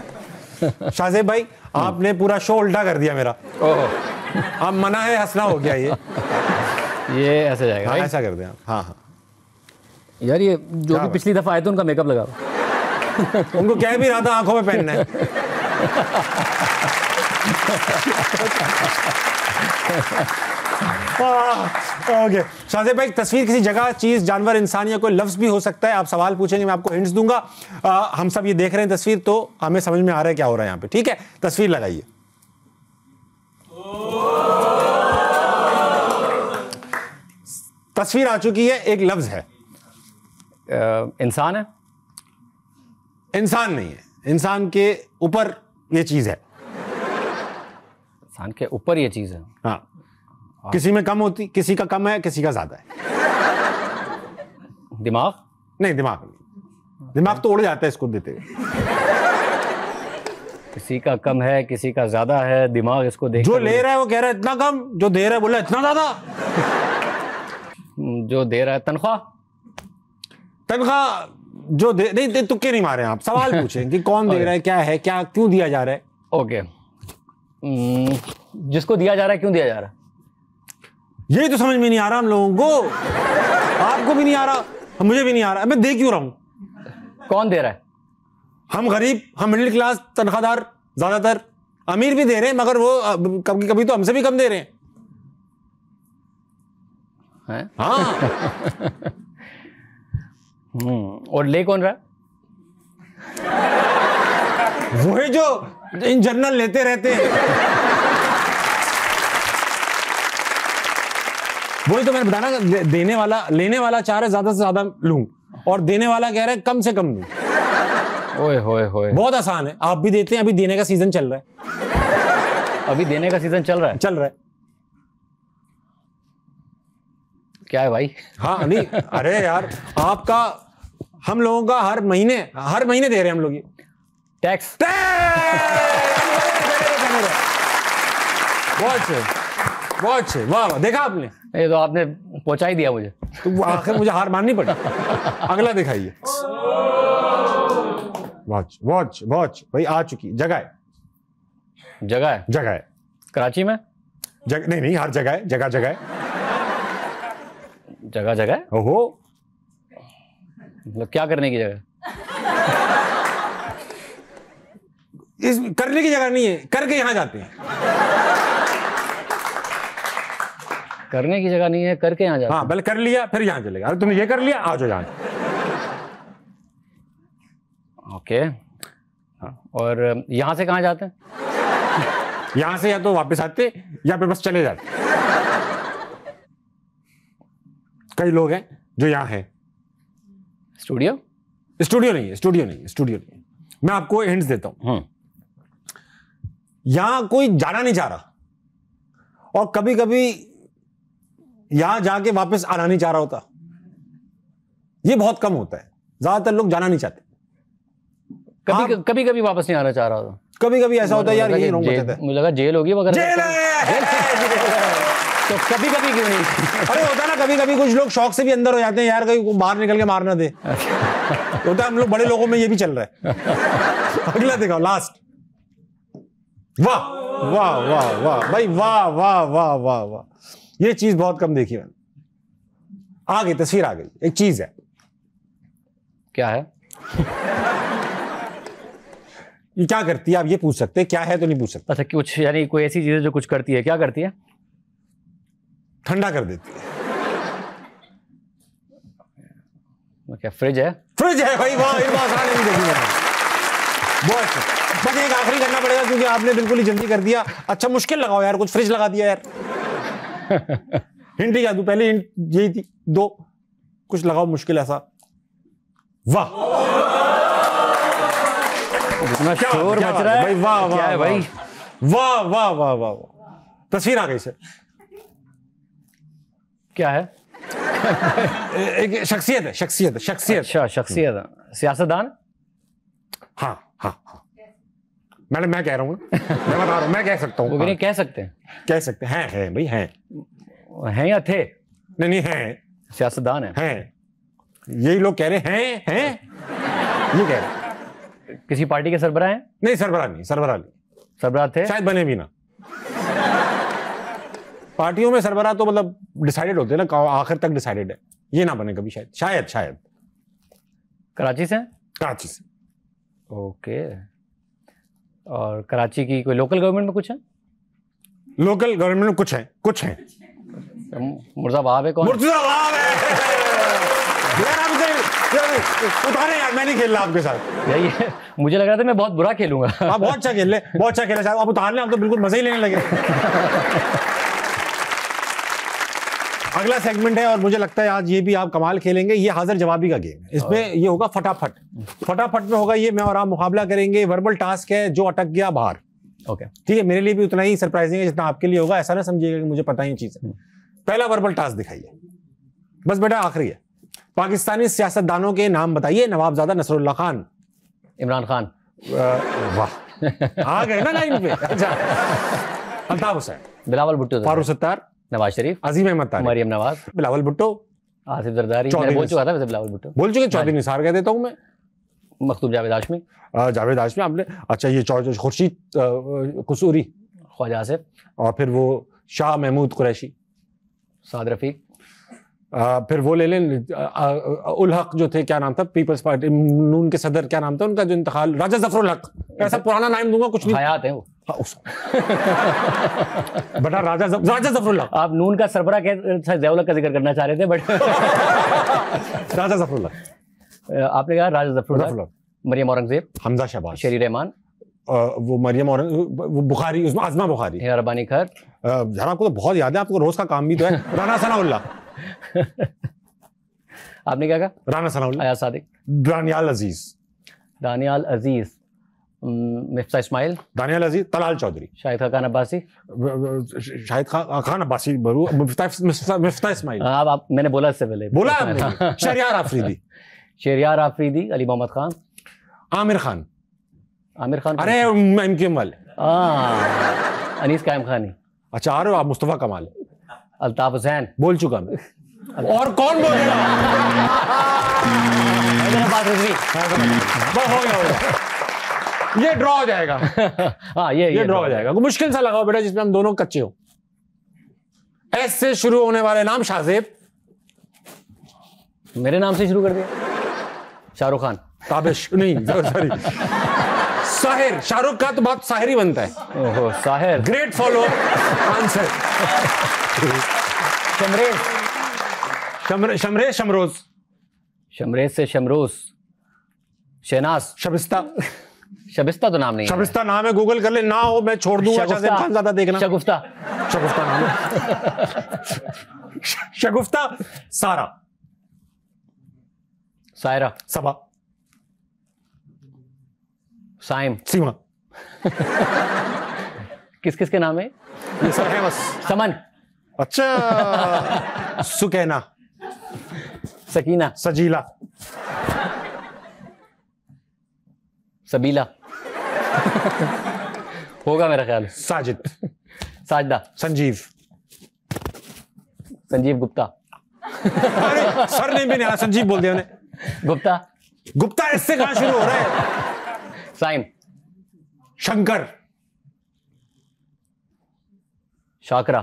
S1: शाहजेब भाई आपने पूरा शो उल्टा कर दिया मेरा।
S3: ओह
S1: अब मना है हंसना हो गया
S3: ये ऐसे जाएगा
S1: हाँ,
S3: right?
S1: ऐसा कर दें आप। हाँ हाँ
S3: यार ये जो
S1: क्या
S3: भी
S1: बात?
S3: पिछली दफा आए थे उनका मेकअप लगाओ।
S1: उनको कह भी रहा था आंखों में पहनना है। ओके शाहजेब भाई, तस्वीर किसी जगह, चीज, जानवर, इंसान या कोई लफ्ज भी हो सकता है। आप सवाल पूछेंगे, मैं आपको हिंट्स दूंगा। हम सब ये देख रहे हैं तस्वीर, तो हमें समझ में आ रहा है क्या हो रहा है यहाँ पे। ठीक है, तस्वीर लगाइए। तस्वीर आ चुकी है, एक लफ्ज है।
S3: इंसान है?
S1: इंसान नहीं है, इंसान के ऊपर ये चीज है।
S3: इंसान के ऊपर ये चीज है।
S1: हाँ, किसी में कम होती, किसी का कम है, किसी का ज्यादा है।
S3: दिमाग?
S1: नहीं, दिमाग नहीं, दिमाग तो उड़ जाता है इसको देते हुए।
S3: किसी का कम है, किसी का ज्यादा है, दिमाग इसको देख
S1: जो ले रहा है वो कह रहा है इतना कम, जो दे रहा है बोला इतना ज्यादा।
S3: जो दे रहा है तनख्वाह?
S1: तनख्वाह जो दे नहीं, तुक्के नहीं मारे आप, सवाल पूछें कि कौन दे रहा है, क्या है, क्या, क्यों दिया जा रहा है।
S3: ओके, जिसको दिया जा रहा है क्यों दिया जा रहा है?
S1: ये तो समझ में नहीं आ रहा हम लोगों को, आपको भी नहीं आ रहा, मुझे भी नहीं आ रहा। मैं दे क्यों रहा हूं?
S3: कौन दे रहा है?
S1: हम गरीब, हम मिडिल क्लास, तनख्वाहदार, ज्यादातर अमीर भी दे रहे हैं, मगर वो कभी कभी तो हमसे भी कम दे रहे हैं।
S3: हैं?
S1: हाँ
S3: और ले कौन रहा है?
S1: वही जो इन जनरल लेते रहते हैं। वही तो मैंने बताया ना, देने वाला, लेने वाला चाह रहा है ज्यादा से ज्यादा लूं, और देने वाला कह रहा है कम से कम लूं।
S3: ओए होए होए,
S1: बहुत आसान है, आप भी देते हैं, अभी देने का सीजन चल रहा है।
S3: अभी देने का सीजन चल रहा है?
S1: चल रहा है।
S3: क्या है भाई?
S1: हाँ नहीं, अरे यार आपका, हम लोगों का हर महीने दे रहे हैं हम लोग ये
S3: टैक्स।
S1: बहुत अच्छे, बहुत अच्छे, वाह वाह, देखा आपने,
S3: ये तो आपने पहुंचा ही दिया मुझे।
S1: तो आखिर मुझे हार माननी पड़ी। अगला दिखाइए। वॉच वॉच वॉच भाई, आ चुकी, जगह है,
S3: जगह है?
S1: जगह है,
S3: कराची में?
S1: नहीं नहीं, हर जगह है, जगह जगह है।
S3: जगह जगह है?
S1: ओहो,
S3: मतलब क्या करने की जगह?
S1: इस करने की जगह नहीं है, करके यहां जाते हैं।
S3: करने की जगह नहीं है, करके यहाँ जाते
S1: हाँ, पहले कर लिया फिर यहां चलेगा। अरे तुमने ये कर लिया, आ जाओ यहां।
S3: हैं। ओके, और यहाँ से कहाँ जाते हैं?
S1: यहां से या तो वापस आते या फिर बस चले जाते। कई लोग हैं जो यहां हैं।
S3: स्टूडियो?
S1: स्टूडियो नहीं है, स्टूडियो नहीं है, स्टूडियो नहीं है। मैं आपको हिंट्स देता हूं। यहां कोई जाना नहीं चाह रहा, और कभी कभी यहां जाके वापस आना नहीं चाह रहा होता। ये बहुत कम होता है, ज्यादातर लोग जाना नहीं चाहते।
S3: कभी कभी वापस नहीं आना चाह रहा था।
S1: कभी कभी ऐसा होता है यार, यही
S3: मुझे लगा जेल होगी वगैरह।
S1: जेल है।
S3: तो कभी कभी क्यों नहीं?
S1: अरे होता ना, कभी कभी कुछ लोग शौक से भी अंदर हो जाते हैं यार, कहीं बाहर निकल के मार ना दे। होता है, हम लोग बड़े लोगों में ये भी चल रहा है। अगला दिखाओ, लास्ट। वाह वाह वाह वाह भाई, वाह वाह वाह वाह वाह, ये चीज बहुत कम देखी मैंने। आ गई तस्वीर, आ गई, एक चीज है।
S3: क्या है?
S1: ये क्या करती है आप ये पूछ सकते हैं, क्या है तो नहीं पूछ सकते।
S3: अच्छा, कुछ यानी कोई ऐसी चीज है जो कुछ करती है। क्या करती है?
S1: ठंडा कर देती है।
S3: क्या फ्रिज है?
S1: फ्रिज है भाई, वाह, ये बात आसान नहीं देखी मैंने। बहुत अच्छा। बस एक आखिरी करना पड़ेगा क्योंकि आपने बिल्कुल ही जल्दी कर दिया। अच्छा मुश्किल लगाओ यार, कुछ फ्रिज लगा दिया यार। हिंट ही क्या दूं, पहले हिंट यही थी, दो कुछ लगाओ मुश्किल ऐसा। वाह,
S3: इतना शोर मच रहा है
S1: भाई, वाह वाह,
S3: क्या है भाई?
S1: वाह वाह वाह वाह वाह, तस्वीर आ गई सर।
S3: क्या है?
S1: एक शख्सियत है, शख्सियत है, शख्सियत।
S3: अच्छा, शख्सियत है। सियासतदान?
S1: हाँ हाँ हाँ, मैं कह रहा हूँ, मैं बता रहा हूँ, मैं कह सकता हूँ।
S3: वो भी नहीं कह सकते?
S1: कह सकते हैं भाई, हैं
S3: या थे?
S1: नहीं नहीं, हैं,
S3: सियासतदान है।
S1: हैं, यही लोग कह रहे हैं, ये कह रहे हैं।
S3: किसी पार्टी के सरबराह हैं?
S1: नहीं, सरबराह नहीं, सरबराह नहीं,
S3: सरबराह थे?
S1: शायद बने भी ना। पार्टियों में सरबराह तो मतलब डिसाइडेड होते हैं ना, आखिर तक डिसाइडेड है, ये ना बने कभी, शायद शायद शायद।
S3: कराची से हैं?
S1: कराची से।
S3: ओके। और कराची की कोई लोकल गवर्नमेंट में कुछ है?
S1: लोकल गवर्नमेंट में कुछ है, कुछ है।
S3: मुर्जा वहाब है? कौन?
S1: मुर्तजा वहाब है। यार आप इसे उतारे यार, मैं नहीं खेल रहा आपके साथ।
S3: यही है, मुझे लग रहा था मैं बहुत बुरा खेलूंगा।
S1: आप बहुत अच्छा खेल ले, बहुत अच्छा खेला, आप उतार लें, आप तो बिल्कुल मजा ही लेने लगे। अगला सेगमेंट है और मुझे लगता है आज ये भी आप कमाल खेलेंगे। ये हाजिर जवाबी का गेम है, इसमें ये होगा फटाफट। फटाफट में होगा ये, मैं और आप मुकाबला करेंगे। वर्बल टास्क है, जो अटक गया बाहर।
S3: ओके,
S1: ठीक है, मेरे लिए भी उतना ही सरप्राइजिंग है जितना आपके लिए होगा। ऐसा ना समझिएगा कि मुझे पता ही चीज है। पहला वर्बल टास्क दिखाइए, बस बेटा आखिरी है। पाकिस्तानी सियासतदानों के नाम बताइए। नवाबजादा नसरुल्लाह खान,
S3: इमरान खान।
S1: वाह, आ गए ना लाइन पे। अच्छा, अल्ताफ हुसैन,
S3: बिलावल भुट्टो,
S1: फारूक सत्तार,
S3: नवाज शरीफ,
S1: अजीम अहमद तारिक,
S3: मरियम नवाज,
S1: बिलावल भुट्टो,
S3: आसिफ जरदारी।
S1: चौधरी
S3: मैंने बोल चुका था वैसे बिलावल भुट्टो।
S1: बोल चुके, चौधरी निसार कह देता हूं मैं।
S3: मखतूब जावेद हाशमी,
S1: जावेद हाशमी आपने। अच्छा, ये खुर्शीद कसूरी,
S3: ख्वाजा आसिफ,
S1: और फिर वो शाह महमूद कुरैशी,
S3: साद रफीक,
S1: फिर वो ले लें उल हक जो थे, क्या नाम था, पीपल्स पार्टी नून के सदर, क्या नाम था उनका जो इंतकाल, राजा जफरुल हक। ऐसा पुराना नाम दूंगा कुछ नहीं,
S3: हयात है वो।
S1: बेटा राजा जफरुल हक।
S3: आप नून का सरबरा ज़ियाउल हक का जिक्र करना चाह रहे थे, बट
S1: राजा जफरुल हक
S3: आपने कहा राजा जफरुल हक। मरियम औरंगजेब,
S1: हमजा शहबाज,
S3: शेरी रहमान,
S1: वो मरियम और वो बुखारी, उसमें आजमा बुखारी,
S3: रबानी खैर।
S1: यार आपको तो बहुत याद है, आपको रोज का काम भी तो है। राना सनाउल्लाह।
S3: आपने क्या कहा?
S1: राना सनाउल्लाह,
S3: अयाज सादिक,
S1: दानियाल अजीज,
S3: दानियाल अजीज, मिफ्ता इस्माइल,
S1: दानियाल अजीज, तलाल चौधरी,
S3: शाहिद खान अब्बासी,
S1: शाहिद खान अब्बासी, मिफ्ता इस्माइल।
S3: आप मैंने बोला इससे पहले,
S1: बोला आपने। शहरियार आफरीदी,
S3: शहरियार आफरीदी, अली मोहम्मद खान,
S1: आमिर खान।
S3: आमिर खान,
S1: अरे एमक्यूएम वाले,
S3: अनीस कायम खानी।
S1: अच्छा, आ रहे हो आप। मुस्तफा कमाल,
S3: अल्ताफ हुसैन,
S1: बोल चुका मैं। और कौन बोलेगा?
S3: हैदराबाद रिजवी।
S1: बस हो गया। ये ड्रॉ हो जाएगा।
S3: हाँ, ये
S1: ड्रॉ हो जाएगा। मुश्किल सा लगाओ बेटा जिसमें हम दोनों कच्चे हो। एस से शुरू होने वाले नाम। शाहजेब,
S3: मेरे नाम से शुरू कर दिया। शाहरुख खान,
S1: ताबिश नहीं, सॉरी, साहिर। शाहरुख का तो बहुत साहिर ही बनता है।
S3: ओहो, Sahir.
S1: Great follow answer.
S3: Shamrez,
S1: Shamrez, Shamroz,
S3: Shamrez से शमरोज, शहनाज,
S1: शबिस्ता।
S3: शबिस्ता तो नाम नहीं है।
S1: शबिस्ता नाम है, गूगल कर ले, ना हो मैं छोड़ दूंगा। शाहजेब खान ज्यादा देखना।
S3: शगुफ्ता,
S1: शगुफ्ता नाम है। शगुफ्ता, सारा,
S3: सायरा,
S1: सबा,
S3: साइम,
S1: सीमा।
S3: किस किस के नाम है?
S1: ये सब है बस।
S3: समन,
S1: अच्छा, सुकैना,
S3: सकीना,
S1: सजीला,
S3: सबीला होगा मेरा ख्याल।
S1: साजिद,
S3: साजदा,
S1: संजीव।
S3: संजीव गुप्ता।
S1: अरे सर नहीं भी नहीं, संजीव बोल दिया मैंने।
S3: गुप्ता,
S1: गुप्ता इससे कहां शुरू हो रहा है?
S3: साइम,
S1: शंकर,
S3: शाकरा,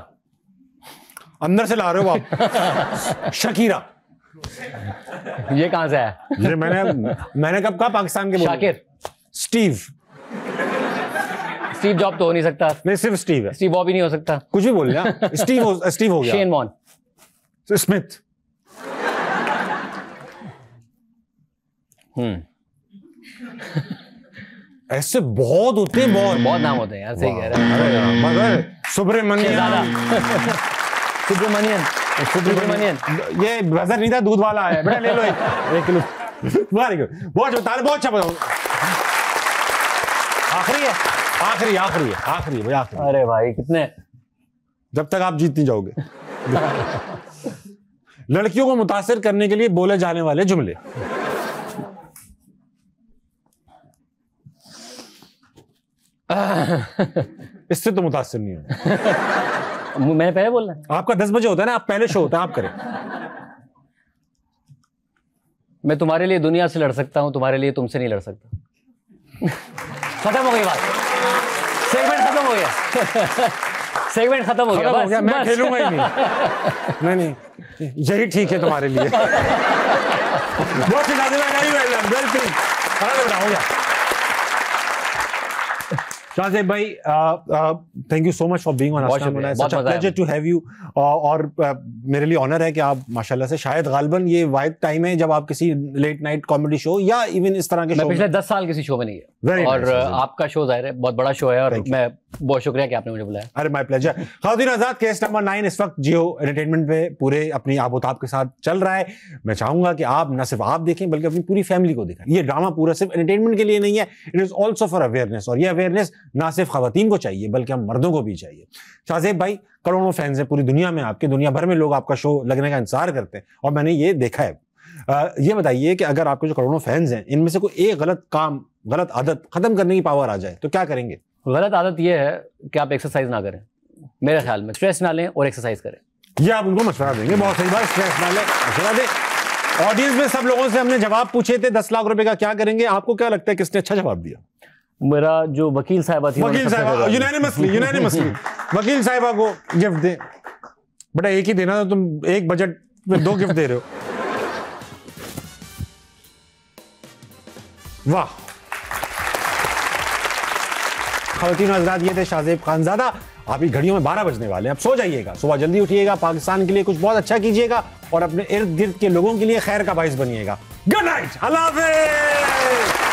S1: अंदर से ला रहे हो आप। शकीरा।
S3: ये कहां से आया?
S1: ये मैंने कब कहा पाकिस्तान के?
S3: शाकिर,
S1: स्टीव।
S3: स्टीव जॉब तो हो नहीं सकता।
S1: नहीं, सिर्फ स्टीव है।
S3: स्टीव बॉबी नहीं हो सकता।
S1: कुछ भी बोल लिया। स्टीव हो गया।
S3: Shane Warne,
S1: Smith. ऐसे बहुत होते हैं, बहुत
S3: नाम होते हैं यार, सही कह रहे हैं।
S1: मगर सुब्रमण्यन, ये बजर नहीं था, दूध वाला है बेटा, ले लो 1 किलो। बहुत अच्छा बताओ। आखिरी भाई, आखिरी।
S3: अरे भाई कितने,
S1: जब तक आप जीत नहीं जाओगे। लड़कियों को मुतासिर करने के लिए बोले जाने वाले जुमले। इससे तो मुतासिर नहीं हो।
S3: मैंने पहले बोलना है।
S1: आपका 10 बजे होता है ना, आप पहले शो होता है, आप करें।
S3: मैं तुम्हारे लिए दुनिया से लड़ सकता हूं, तुम्हारे लिए तुमसे नहीं लड़ सकता। खत्म हो गई बात, सेगमेंट खत्म हो गया। सेगमेंट खत्म हो गया, बस,
S1: मैं
S3: बस।
S1: खेलूंगा ही नहीं। नहीं, यही ठीक है तुम्हारे लिए। बहुत शाहज़ेब भाई, thank you so much for being on Aastha. Such a pleasure to have you. और मेरे लिए ऑनर है कि आप माशाल्लाह से, शायद गालिबन ये वाहिद टाइम है जब आप किसी लेट नाइट कॉमेडी शो या इवन इस तरह के
S3: मैं
S1: शो
S3: पिछले 10 साल किसी शो में नहीं है, और आपका शो जाहिर है बहुत बड़ा शो है, और मैं बहुत शुक्रिया कि आपने मुझे बुलाया।
S1: अरे माय प्लेजर। ख़वातीन आज़ाद केस नंबर 9 इस वक्त जियो एंटरटेनमेंट पे पूरे अपनी आबोताब के साथ चल रहा है। मैं चाहूंगा कि आप न सिर्फ आप देखें बल्कि अपनी पूरी फैमिली को दिखाएं। ये ड्रामा पूरा सिर्फ एंटरटेनमेंट के लिए नहीं है, it is also for awareness, और ये अवेयरनेस ना सिर्फ खवातीन को चाहिए बल्कि हम मर्दों को भी चाहिए। शाहज़ेब भाई, करोड़ों फैंस हैं पूरी दुनिया में आपके, दुनिया भर में लोग आपका शो लगने का इंतजार करते हैं, और मैंने ये देखा है। ये बताइए कि अगर आपके जो करोड़ों फैंस हैं इनमें से कोई एक गलत काम, गलत आदत खत्म करने की पावर आ जाए तो क्या करेंगे?
S3: गलत आदत ये है कि आप एक्सरसाइज ना करें, मेरे ख्याल में स्ट्रेस ना लें और एक्सरसाइज करें।
S1: ये आप उनको मशवरा देंगे, बहुत सही बात, स्ट्रेस ना लें, मशवरा दें। ऑडियंस में सब लोगों से हमने जवाब पूछे थे 10 लाख रुपए का क्या करेंगे, आपको क्या लगता है किसने अच्छा जवाब दिया?
S3: मेरा जो वकील साहिबा थी,
S1: वकील साहिबा यूनानिमसली वकील साहिबा को गिफ्ट दे। बेटा एक ही देना, तो तुम एक बजट में 2 गिफ्ट दे रहे हो। वाह। ख़वातीन हज़रात, ये थे शाहज़ेब खानज़ादा। अभी घड़ियों में 12 बजने वाले हैं, अब सो जाइएगा, सुबह जल्दी उठिएगा, पाकिस्तान के लिए कुछ बहुत अच्छा कीजिएगा और अपने इर्द गिर्द के लोगों के लिए खैर का बाइस बनिएगा। गुड नाइट, अल्लाह हाफ़िज़।